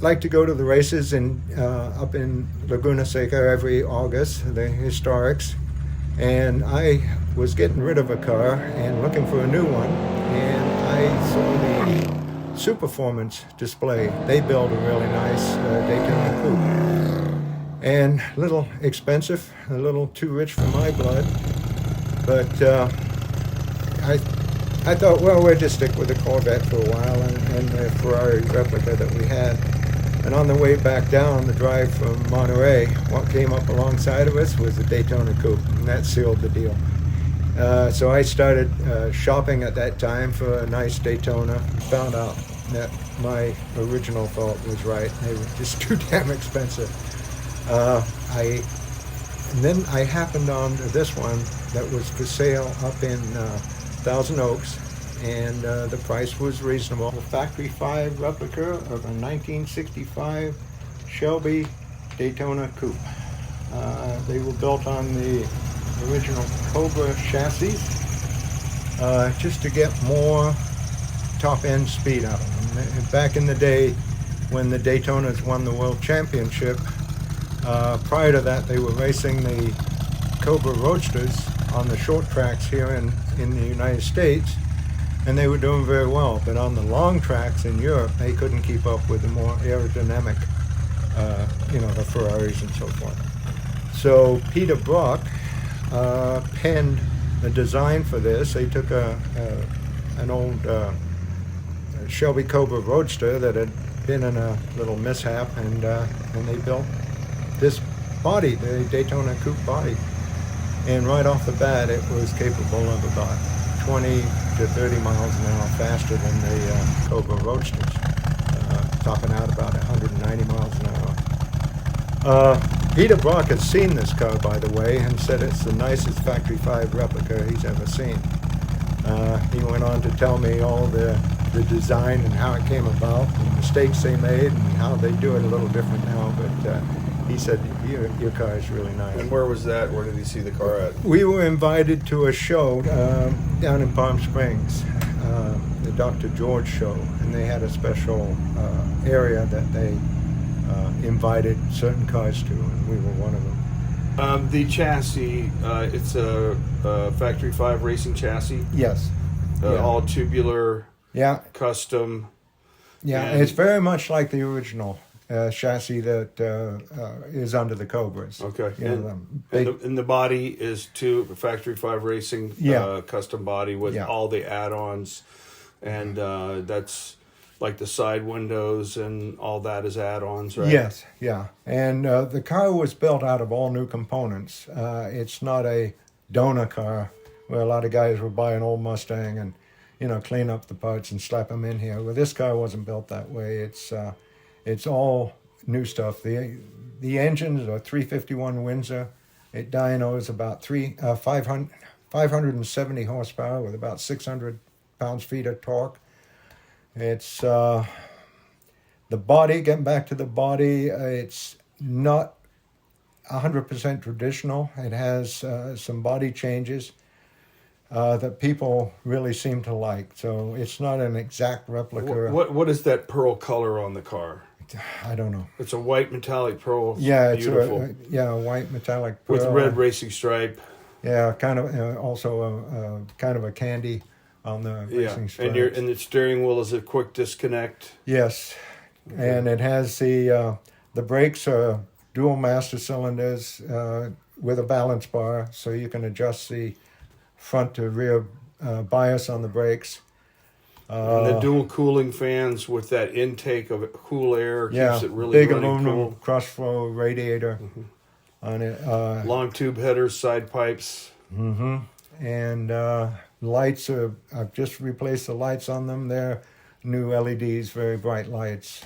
like to go to the races up in Laguna Seca every August, the historics. And I was getting rid of a car and looking for a new one. And I saw the Superformance display. They build a really nice Daytona Coupe. And a little expensive, a little too rich for my blood. But I thought, well, we'll just stick with the Corvette for a while and the Ferrari replica that we had. And on the way back down the drive from Monterey, what came up alongside of us was the Daytona Coupe, and that sealed the deal. So I started shopping at that time for a nice Daytona. Found out that my original thought was right. They were just too damn expensive. And then I happened on to this one that was for sale up in Thousand Oaks, and the price was reasonable. A Factory 5 replica of a 1965 Shelby Daytona Coupe. They were built on the original Cobra chassis just to get more top-end speed out of them. Back in the day when the Daytonas won the World Championship, prior to that they were racing the Cobra Roadsters on the short tracks here in the United States, and they were doing very well. But on the long tracks in Europe, they couldn't keep up with the more aerodynamic, the Ferraris and so forth. So Peter Brock penned the design for this. They took an old Shelby Cobra Roadster that had been in a little mishap, and they built this body, the Daytona Coupe body. And right off the bat, it was capable of about 20 to 30 miles an hour faster than the Cobra Roadsters, topping out about 190 miles an hour. Peter Brock has seen this car, by the way, and said it's the nicest Factory 5 replica he's ever seen. He went on to tell me all the design and how it came about, and mistakes they made, and how they do it a little different now, but he said, your car is really nice. And where was that? Where did he see the car at? We were invited to a show down in Palm Springs, the Dr. George show, and they had a special area that they invited certain cars to, and we were one of them. The chassis, it's a Factory 5 racing chassis? Yes. All tubular, custom. Yeah, and it's very much like the original chassis that is under the Cobras. Okay. And the body is Factory 5 racing custom body with all the add-ons, and that's like the side windows and all that is add-ons, right? Yes, yeah. And the car was built out of all new components. It's not a donor car where a lot of guys will buy an old Mustang and clean up the parts and slap them in here. Well, this car wasn't built that way. It's all new stuff. The engines are 351 Windsor. It dynos about 570 horsepower with about 600 pounds-feet of torque. It's the body, getting back to the body, it's not 100% traditional. It has some body changes that people really seem to like. So it's not an exact replica. What is that pearl color on the car? I don't know. It's a white metallic pearl. Yeah, beautiful. It's a white metallic pearl. With red racing stripe. Yeah, kind of also kind of a candy on the racing stripes. And the steering wheel is a quick disconnect. Yes, okay. And it has the brakes are dual master cylinders with a balance bar, so you can adjust the front to rear bias on the brakes. And the dual cooling fans with that intake of cool air keeps it really big running aluminum cool. cross-flow radiator on it. Long tube headers, side pipes. Mm-hmm. And lights I've just replaced the lights on them. They're new LEDs, very bright lights.